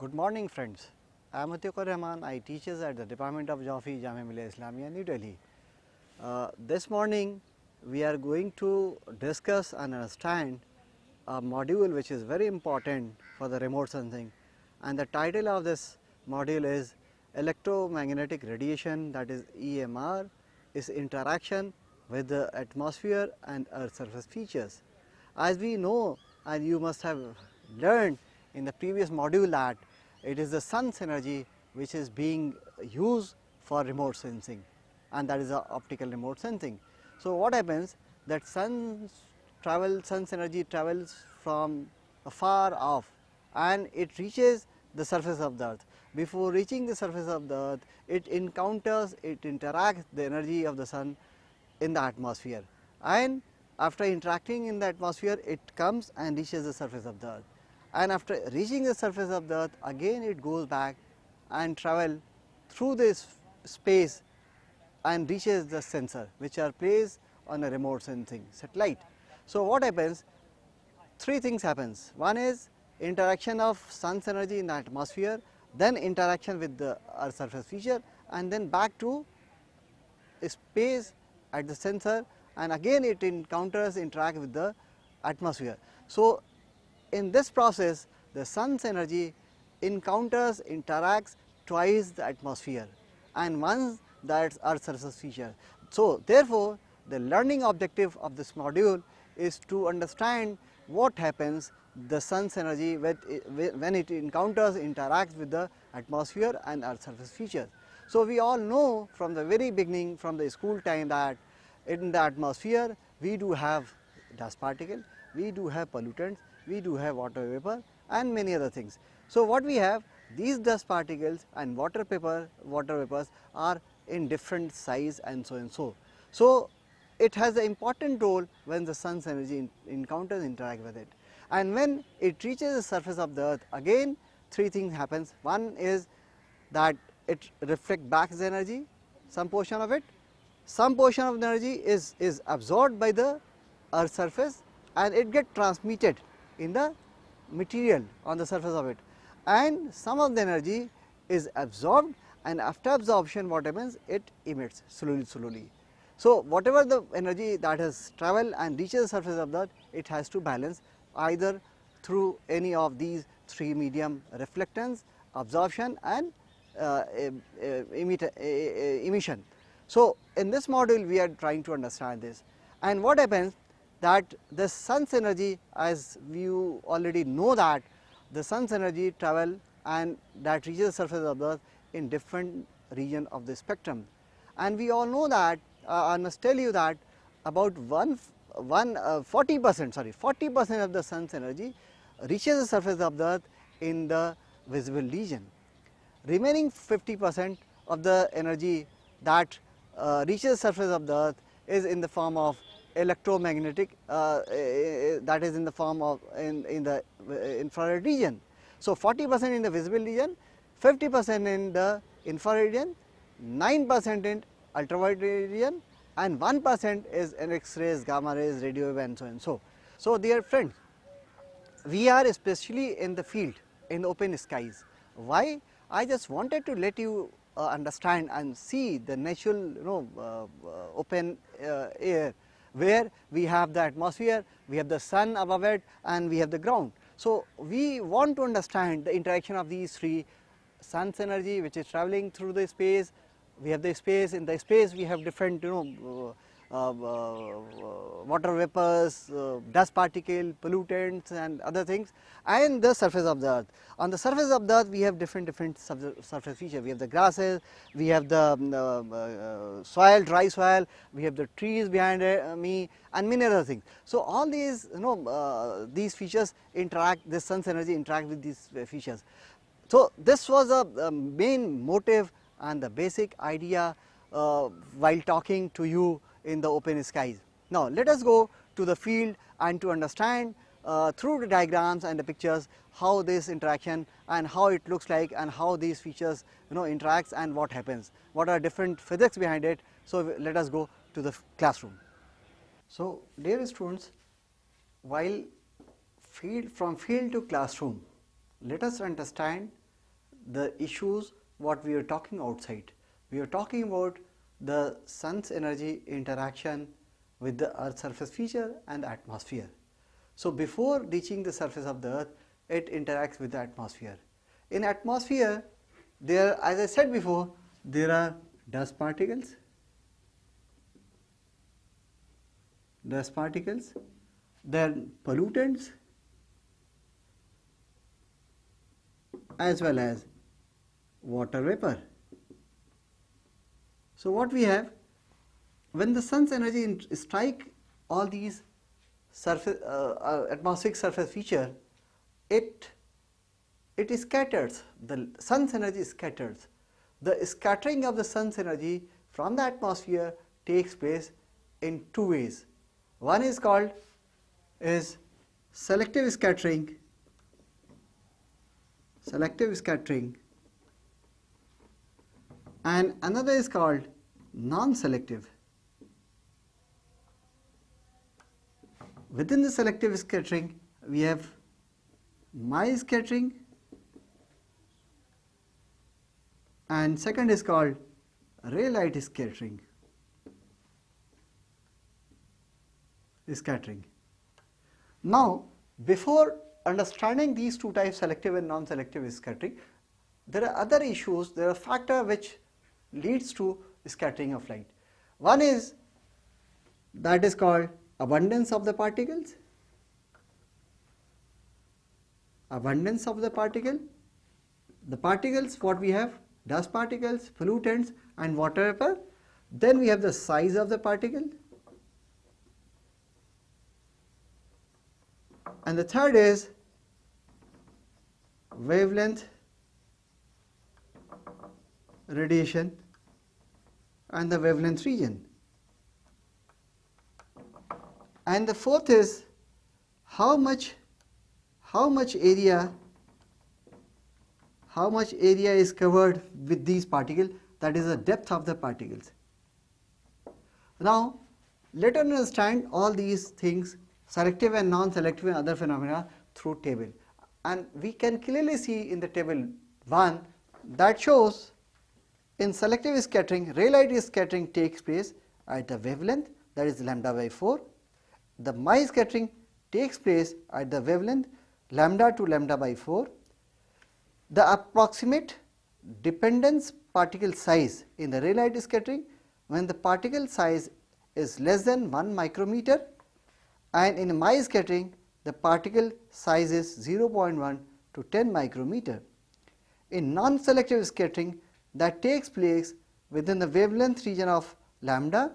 Good morning friends, I am Atiqur Rahman. I teach at the Department of Geography, Jamia Millia Islamia, New Delhi. This morning we are going to discuss and understand a module which is very important for the remote sensing, and the title of this module is Electromagnetic Radiation, that is EMR, its interaction with the atmosphere and earth surface features. As we know, and you must have learned in the previous module, that it is the sun's energy which is being used for remote sensing, and that is the optical remote sensing. So, what happens that sun's energy travels from afar off and it reaches the surface of the earth. Before reaching the surface of the earth, it interacts the energy of the sun in the atmosphere, and after interacting in the atmosphere, it comes and reaches the surface of the earth, and after reaching the surface of the earth, again it goes back and travel through this space and reaches the sensor, which are placed on a remote sensing satellite. So, what happens? Three things happens. One is interaction of sun's energy in the atmosphere, then interaction with the earth surface feature, and then back to space at the sensor, and again it interact with the atmosphere. So, in this process the sun's energy interacts twice the atmosphere and once that earth surface feature. So, therefore, the learning objective of this module is to understand what happens the sun's energy when it interacts with the atmosphere and earth surface features. So, we all know from the very beginning, from the school time, that in the atmosphere we do have dust particle, we do have pollutants, we do have water vapor and many other things. So, what we have, these dust particles and water vapors are in different size and so and so. So, it has an important role when the sun's energy interact with it, and when it reaches the surface of the earth, again three things happens. One is that it reflects back the energy, some portion of it, some portion of the energy is absorbed by the earth surface and it gets transmitted in the material on the surface of it, and some of the energy is absorbed, and after absorption what happens, it emits slowly. So, whatever the energy that has travelled and reaches the surface of the earth, it has to balance either through any of these three medium: reflectance, absorption and emission. So, in this module we are trying to understand this, and what happens that the sun's energy, as you already know, that the sun's energy travel and that reaches the surface of the earth in different region of the spectrum, and we all know that I must tell you that about 40% of the sun's energy reaches the surface of the earth in the visible region. Remaining 50% of the energy that reaches the surface of the earth is in the form of electromagnetic, that is in the form of in the infrared region. So, 40% in the visible region, 50% in the infrared region, 9% in ultraviolet region, and 1% is in X-rays, gamma rays, radio wave and so and so. So, dear friends, we are especially in the field, in the open skies. Why? I just wanted to let you understand and see the natural open air, where we have the atmosphere, we have the sun above it and we have the ground. So, we want to understand the interaction of these three: sun's energy which is travelling through the space, we have the space, in the space we have different water vapors, dust particle, pollutants and other things, and the surface of the earth. On the surface of the earth we have different surface features. We have the grasses, we have the soil, dry soil, we have the trees behind me and many other things. So, all these these features interact, the sun's energy interact with these features. So, this was a main motive and the basic idea while talking to you in the open skies. Now, let us go to the field and to understand through the diagrams and the pictures how this interaction and how it looks like and how these features interacts and what happens, what are different physics behind it. So, let us go to the classroom. So, dear students, while from field to classroom, let us understand the issues what we are talking outside. We are talking about the sun's energy interaction with the earth's surface feature and the atmosphere. So before reaching the surface of the earth, it interacts with the atmosphere. In atmosphere, there, as I said before, there are dust particles, then pollutants, as well as water vapor. So what we have, when the sun's energy strike all these surface atmospheric surface feature, it scatters. The sun's energy scatters. The scattering of the sun's energy from the atmosphere takes place in two ways. One is called selective scattering, and another is called non-selective. Within the selective scattering, we have mild scattering, and second is called ray light scattering. Now, before understanding these two types, selective and non-selective scattering, there are other issues, there are factors which leads to scattering of light. One is that is called abundance of the particles. Abundance of the particle. The particles what we have, dust particles, pollutants and water vapor. Then we have the size of the particle. And the third is wavelength, radiation and the wavelength region. And the fourth is how much area is covered with these particles, that is the depth of the particles. Now let us understand all these things, selective and non-selective and other phenomena, through table. And we can clearly see in the table 1 that shows in selective scattering, ray light scattering takes place at the wavelength, that is lambda by 4. The mild scattering takes place at the wavelength lambda to lambda by 4. The approximate dependence particle size in the ray light scattering, when the particle size is less than 1 micrometer, and in mild scattering the particle size is 0.1 to 10 micrometer. In non-selective scattering, that takes place within the wavelength region of lambda,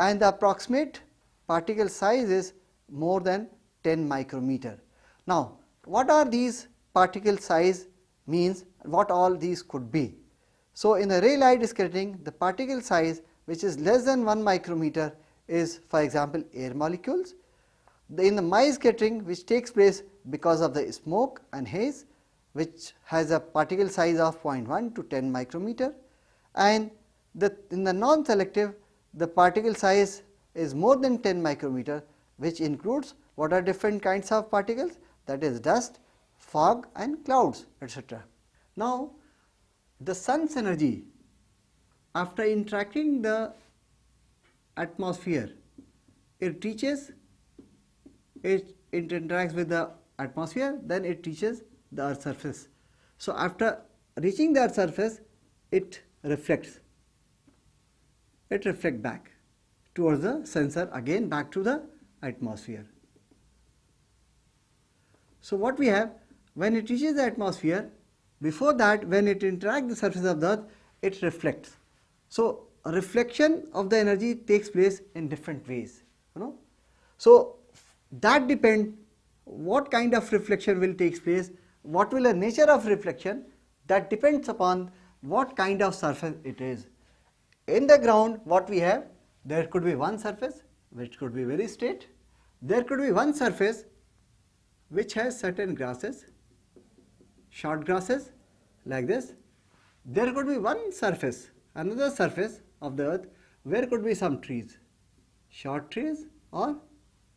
and the approximate particle size is more than 10 micrometer. Now what are these particle size means, what all these could be? So in the ray light scattering, the particle size which is less than 1 micrometer is, for example, air molecules. In the mild scattering, which takes place because of the smoke and haze, which has a particle size of 0.1 to 10 micrometer, and in the non-selective, the particle size is more than 10 micrometer, which includes what are different kinds of particles, that is dust, fog and clouds, etc. Now the sun's energy, after interacting the atmosphere, it interacts with the atmosphere, then it reaches the earth's surface. So after reaching the earth's surface, it reflects back towards the sensor, again back to the atmosphere. So what we have, when it reaches the atmosphere, before that when it interacts the surface of the earth, it reflects. So a reflection of the energy takes place in different ways, So that depends what kind of reflection will take place, what will the nature of reflection, that depends upon what kind of surface it is. In the ground, what we have, there could be one surface which could be very straight, there could be one surface which has certain grasses, short grasses like this, there could be one surface, another surface of the earth where could be some trees, short trees or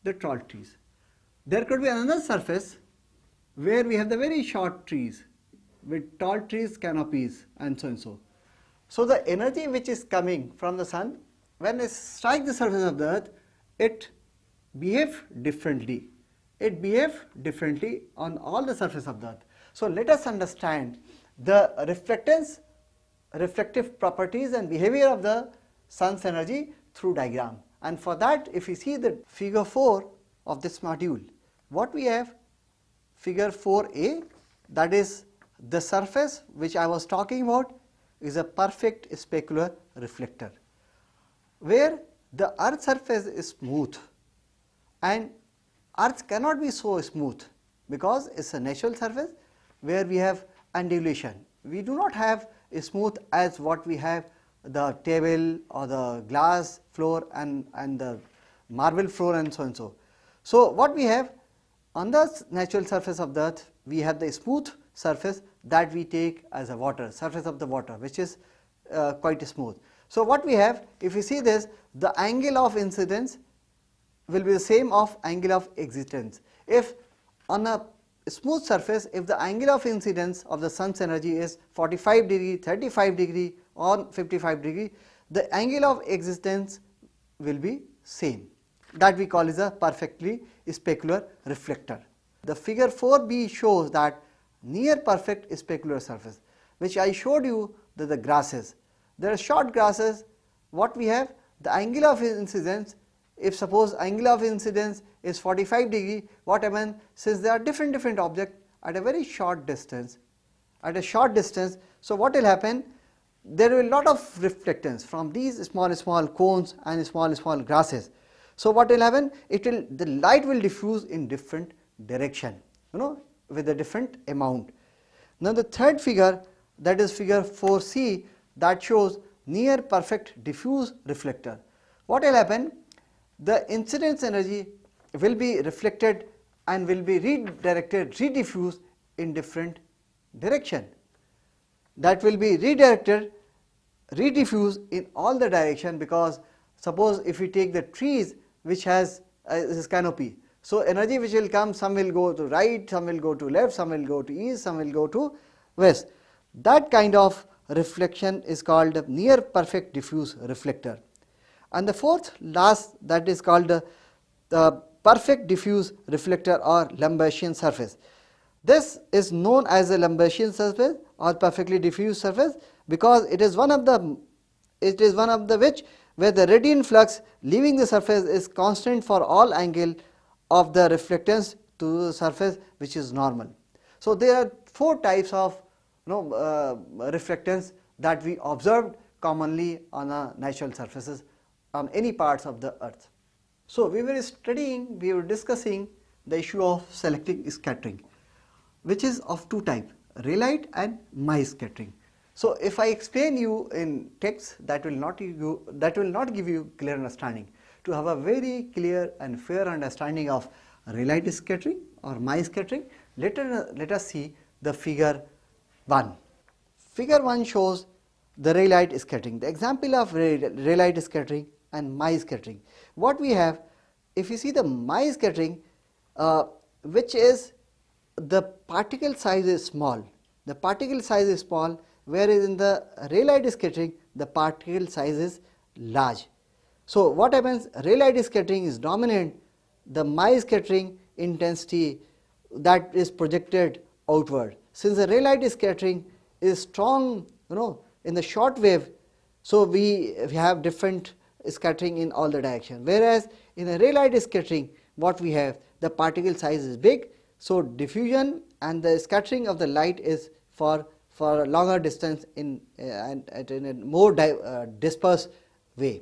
the tall trees. There could be another surface where we have the very short trees, with tall trees, canopies, and so and so. So the energy which is coming from the sun, when it strikes the surface of the earth, it behaves differently. It behaves differently on all the surface of the earth. So let us understand the reflectance, reflective properties and behavior of the sun's energy through diagram. And for that, if you see the figure 4 of this module, what we have, figure 4a, that is the surface which I was talking about is a perfect specular reflector, where the earth surface is smooth, and earth cannot be so smooth because it is a natural surface where we have undulation. We do not have a smooth as what we have the table or the glass floor and the marble floor and so and so. So what we have on the natural surface of the earth, we have the smooth surface that we take as a water, surface of the water, which is quite smooth. So what we have, if you see this, the angle of incidence will be the same of angle of existence. If on a smooth surface, if the angle of incidence of the sun's energy is 45 degree, 35 degree or 55 degree, the angle of existence will be same. That we call is a perfectly specular reflector. The figure 4b shows that near perfect specular surface, which I showed you that the grasses. There are short grasses, what we have, the angle of incidence, if suppose angle of incidence is 45 degree, what happens, since there are different objects at a very short distance, so what will happen, there will be a lot of reflectance from these small cones and small grasses. So what will happen, the light will diffuse in different direction, with a different amount. Now the third figure, that is figure 4c, that shows near perfect diffuse reflector. What will happen, the incidence energy will be reflected and will be redirected, rediffused in different direction. That will be redirected, rediffused in all the direction, because suppose if we take the trees which has this canopy, so energy which will come, some will go to right, some will go to left, some will go to east, some will go to west. That kind of reflection is called a near perfect diffuse reflector. And the fourth last, that is called the perfect diffuse reflector or Lambasian surface. This is known as a Lambasian surface or perfectly diffuse surface because it is one of the which where the radiant flux leaving the surface is constant for all angle of the reflectance to the surface, which is normal. So there are 4 types of reflectance that we observed commonly on natural surfaces on any parts of the earth. So we were discussing the issue of selective scattering, which is of 2 types, raylight and Mie scattering. So if I explain you in text, that will not give you clear understanding. To have a very clear and fair understanding of raylight scattering or Mie scattering, let us see the figure 1. Figure 1 shows the raylight scattering, the example of raylight scattering and Mie scattering. What we have, if you see the Mie scattering, which is the particle size is small, whereas in the raylight scattering the particle size is large. So what happens, raylight scattering is dominant, the Mie scattering intensity that is projected outward. Since the raylight scattering is strong, in the short wave, so we have different scattering in all the direction, whereas in a raylight scattering what we have, the particle size is big, so diffusion and the scattering of the light is for a longer distance in a more dispersed way.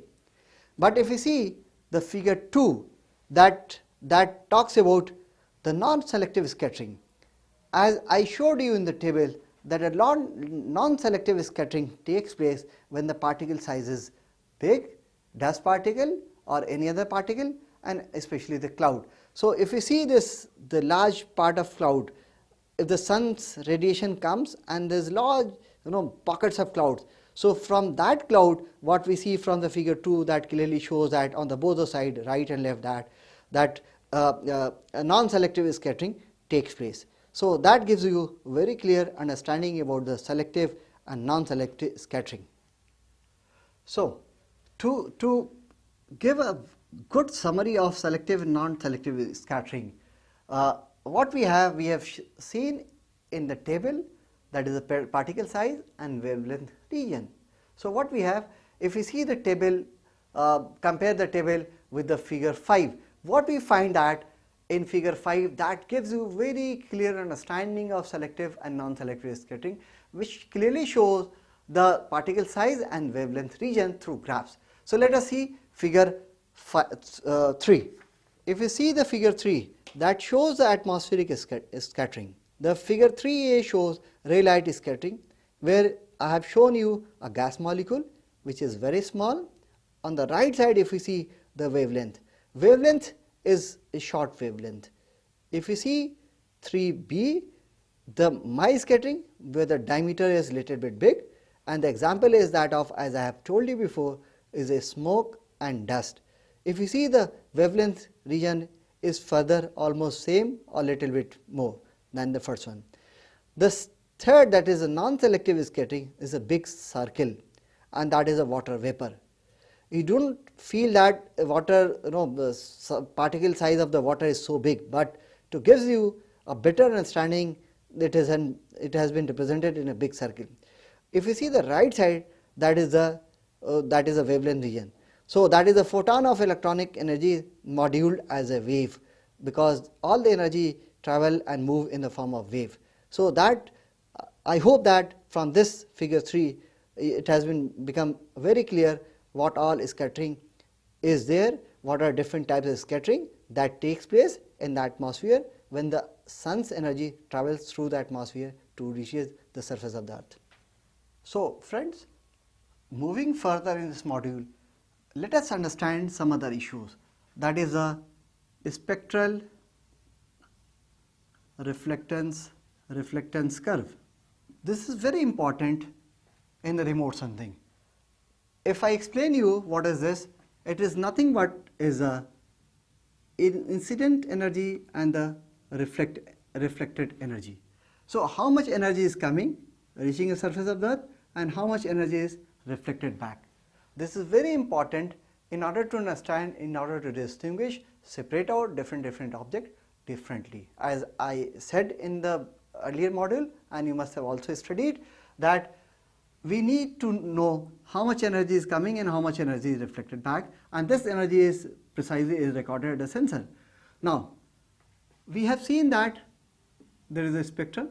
But if you see the figure 2, that talks about the non-selective scattering, as I showed you in the table, that a non-selective scattering takes place when the particle size is big, dust particle or any other particle, and especially the cloud. So if you see this, the large part of cloud, if the sun's radiation comes and there is large pockets of clouds, so from that cloud what we see from the figure 2, that clearly shows that on the both side, right and left, that a non-selective scattering takes place. So, that gives you very clear understanding about the selective and non-selective scattering. So, to give a good summary of selective and non-selective scattering, what we have seen in the table, that is the particle size and wavelength region. So, what we have, if we see the table, compare the table with the figure 5, what we find that in figure 5, that gives you very clear understanding of selective and non-selective scattering, which clearly shows the particle size and wavelength region through graphs. So, let us see figure 3. If you see the figure 3, that shows the atmospheric scattering. The figure 3a shows ray light scattering, where I have shown you a gas molecule which is very small. On the right side, if we see the wavelength, wavelength is a short wavelength. If you see 3b, the my scattering, where the diameter is little bit big, and the example is that of, as I have told you before, is a smoke and dust. If you see the wavelength region is further almost same or little bit more than the first one. The third, that is a non-selective scattering, is a big circle, and that is a water vapor. You do not feel that water, the particle size of the water is so big, but to give you a better understanding, it has been represented in a big circle. If you see the right side, that is a wavelength region. So, that is a photon of electronic energy moduled as a wave, because all the energy travel and move in the form of wave. So, that I hope that from this figure 3, it has become very clear what all scattering is there, what are different types of scattering that takes place in the atmosphere when the sun's energy travels through the atmosphere to reaches the surface of the earth. So, friends, moving further in this module, let us understand some other issues, that is the spectral reflectance curve. This is very important in the remote sensing. If I explain you what is this, it is nothing but is a incident energy and the reflected energy. So, how much energy is coming, reaching the surface of the earth, and how much energy is reflected back. This is very important in order to understand, in order to distinguish, separate out different objects differently. As I said in the earlier module, and you must have also studied, that we need to know how much energy is coming and how much energy is reflected back, and this energy is precisely recorded at the sensor. Now, we have seen that there is a spectrum,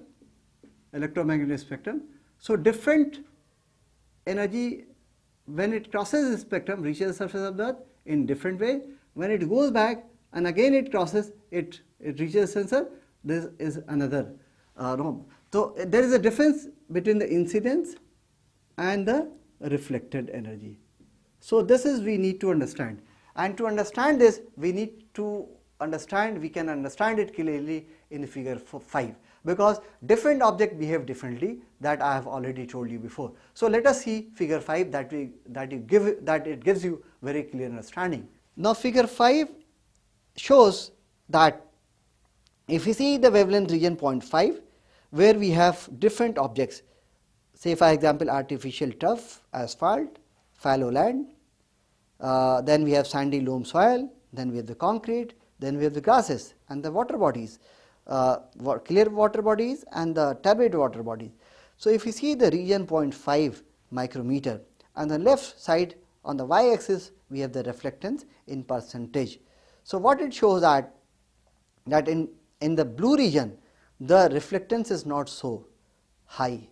electromagnetic spectrum. So, different energy, when it crosses the spectrum, reaches the surface of the earth in different way. When it goes back and again it crosses, it reaches the sensor, this is another norm. So, there is a difference between the incidence and the reflected energy. So, this is we need to understand, and to understand this we need to understand, we can understand it clearly in the figure 5, because different objects behave differently, that I have already told you before. So, let us see figure 5 that it gives you very clear understanding. Now, figure 5 shows that if you see the wavelength region 0.5, where we have different objects, say for example artificial turf, asphalt, fallow land, then we have sandy loam soil, then we have the concrete, then we have the grasses and the water bodies, clear water bodies and the turbid water bodies. So, if you see the region 0.5 micrometer, on the left side on the y axis we have the reflectance in percentage. So, what it shows that in the blue region the reflectance is not so high,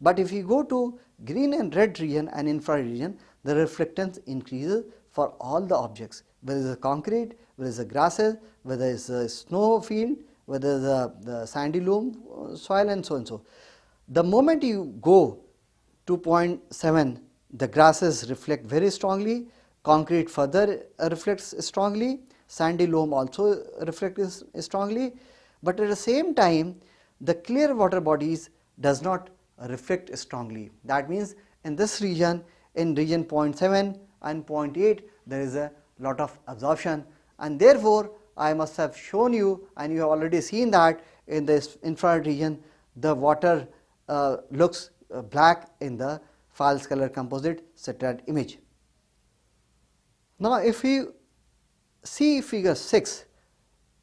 but if you go to green and red region and infrared region, the reflectance increases for all the objects, whether it is a concrete, whether it is a grasses, whether it is a snow field, whether it is the sandy loam soil, and so and so. The moment you go to 0.7, the grasses reflect very strongly, concrete further reflects strongly, sandy loam also reflects strongly, but at the same time the clear water bodies does not reflect strongly. That means in this region, in region 0.7 and 0.8, there is a lot of absorption, and therefore I must have shown you, and you have already seen that in this infrared region the water looks black in the false color composite satellite image. Now, if you see figure 6,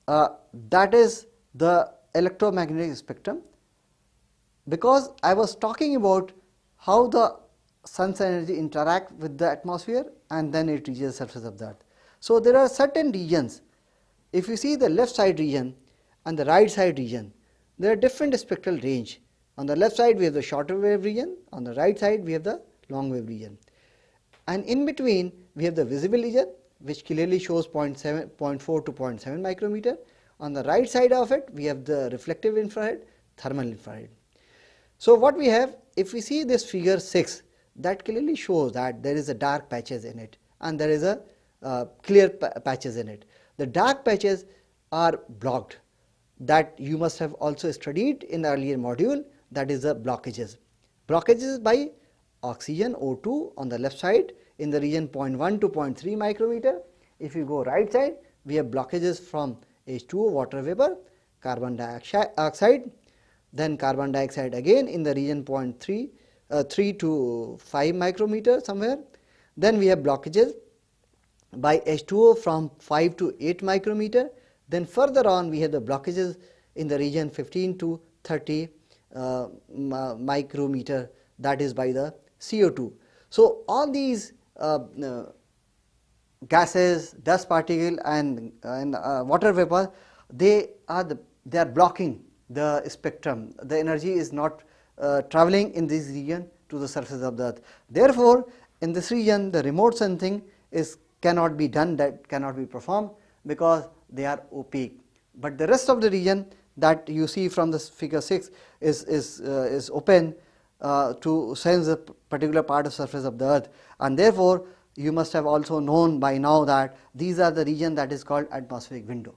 that is the electromagnetic spectrum, because I was talking about how the sun's energy interact with the atmosphere and then it reaches the surface of the earth. So, there are certain regions. If you see the left side region and the right side region, there are different spectral range. On the left side we have the shorter wave region, on the right side we have the long wave region, and in between we have the visible region, which clearly shows 0.4 to 0.7 micrometer. On the right side of it we have the reflective infrared, thermal infrared. So, what we have, if we see this figure 6, that clearly shows that there is a dark patches in it and there is a clear patches in it. The dark patches are blocked, that you must have also studied in the earlier module, that is the blockages. Blockages by oxygen O2 on the left side in the region 0.1 to 0.3 micrometer. If you go right side, we have blockages from H2O, water vapor, carbon dioxide, then carbon dioxide again in the region 3 to 5 micrometer somewhere. Then we have blockages by H2O from 5 to 8 micrometer. Then further on we have the blockages in the region 15 to 30 micrometer, that is by the CO2. So, all these gases, dust particle and water vapor, they are blocking the spectrum. The energy is not travelling in this region to the surface of the earth. Therefore, in this region the remote sensing cannot be done, that cannot be performed, because they are opaque. But the rest of the region that you see from this figure 6 is open to sense a particular part of surface of the earth, and therefore you must have also known by now that these are the region that is called atmospheric window.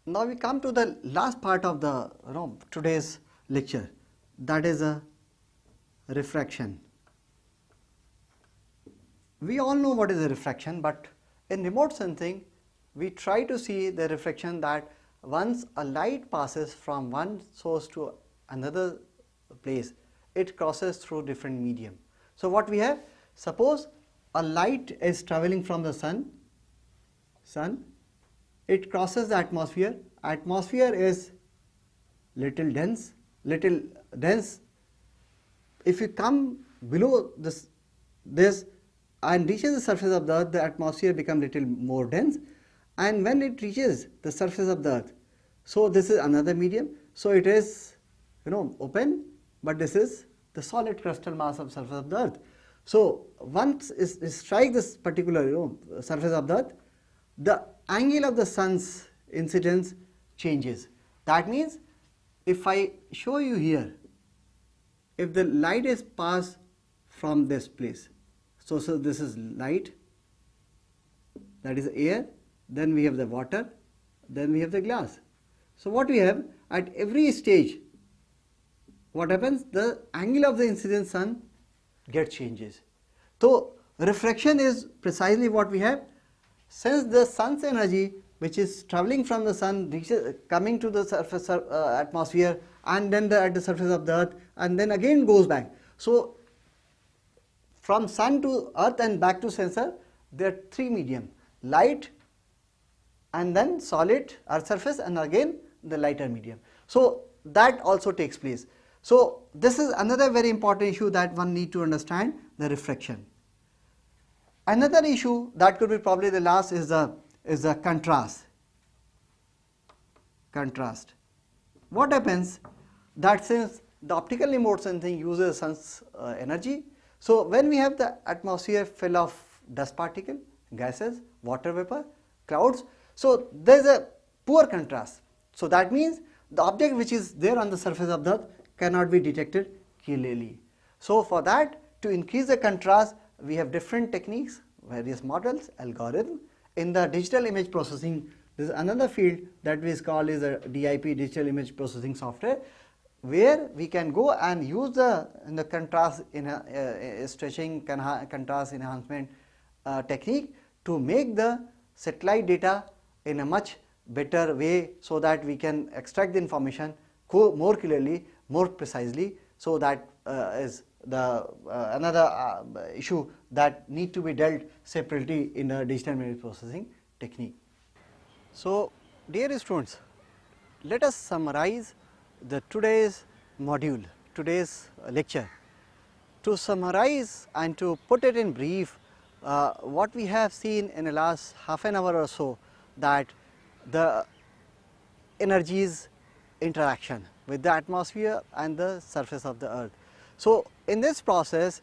Now, we come to the last part of the today's lecture, that is a refraction. We all know what is a refraction, but in remote sensing we try to see the refraction that once a light passes from one source to another place, it crosses through different medium. So, what we have, suppose a light is travelling from the sun, it crosses the atmosphere. Atmosphere is little dense. If you come below this and reaches the surface of the earth, the atmosphere becomes little more dense, and when it reaches the surface of the earth, so this is another medium. So, it is open, but this is the solid crustal mass of surface of the earth. So, once it strikes this particular surface of the earth, the angle of the sun's incidence changes. That means, if I show you here, if the light is passed from this place, so this is light, that is air, then we have the water, then we have the glass. So, what we have at every stage, what happens, the angle of the incident sun gets changes. So, refraction is precisely what we have. Since the sun's energy, which is travelling from the sun, coming to the surface atmosphere, and then at the surface of the earth, and then again goes back. So, from sun to earth and back to sensor, there are three medium: light, and then solid earth surface, and again the lighter medium. So, that also takes place. So, this is another very important issue that one need to understand, the refraction. Another issue that could be probably the last is the contrast. What happens that since the optical remote sensing uses sun's energy, so when we have the atmosphere full of dust particle, gases, water vapor, clouds, so there is a poor contrast. So that means the object which is there on the surface of the earth cannot be detected clearly. So for that, to increase the contrast, we have different techniques, various models, algorithm. In the digital image processing, there is another field that we call is a DIP, digital image processing software, where we can go and use the contrast in a stretching contrast enhancement technique to make the satellite data in a much better way so that we can extract the information more clearly, more precisely. So that is the another issue that need to be dealt separately in a digital image processing technique. So, dear students, let us summarize the today's module, today's lecture. To summarize and to put it in brief, what we have seen in the last half an hour or so, that the energies interaction with the atmosphere and the surface of the earth. So, in this process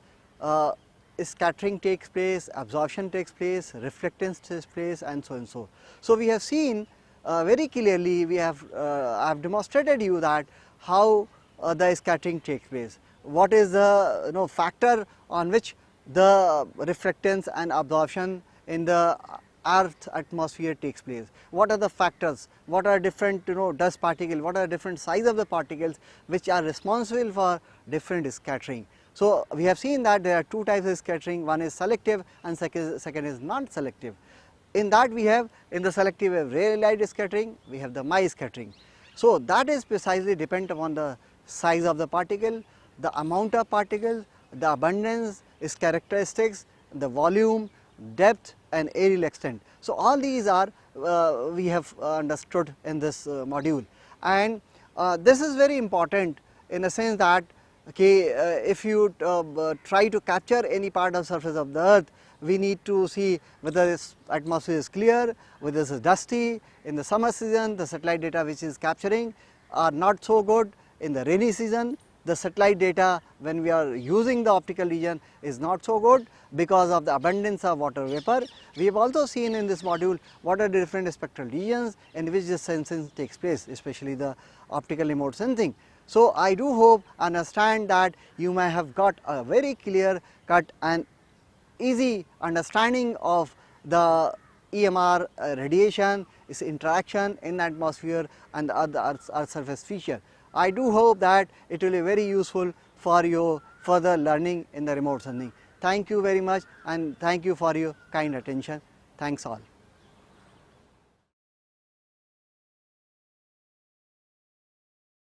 scattering takes place, absorption takes place, reflectance takes place, and so and so. So, we have seen very clearly, we have I have demonstrated you that how the scattering takes place, what is the factor on which the reflectance and absorption in the earth atmosphere takes place, what are the factors, what are different dust particles, what are different size of the particles which are responsible for different scattering. So, we have seen that there are two types of scattering, one is selective and second is non-selective. In that we have, in the selective we have rare light scattering, we have the Mie scattering. So, that is precisely depend upon the size of the particle, the amount of particles, the abundance, its characteristics, the volume, depth and aerial extent. So, all these are we have understood in this module, and this is very important in a sense that if you try to capture any part of surface of the earth, we need to see whether its atmosphere is clear, whether it is dusty. In the summer season, the satellite data which is capturing are not so good. In the rainy season, the satellite data when we are using the optical region is not so good because of the abundance of water vapor. We have also seen in this module what are the different spectral regions in which the sensing takes place, especially the optical remote sensing. So, I do hope understand that you may have got a very clear cut and easy understanding of the EMR radiation, its interaction in the atmosphere and the earth surface feature. I do hope that it will be very useful for your further learning in the remote sensing. Thank you very much, and thank you for your kind attention. Thanks all.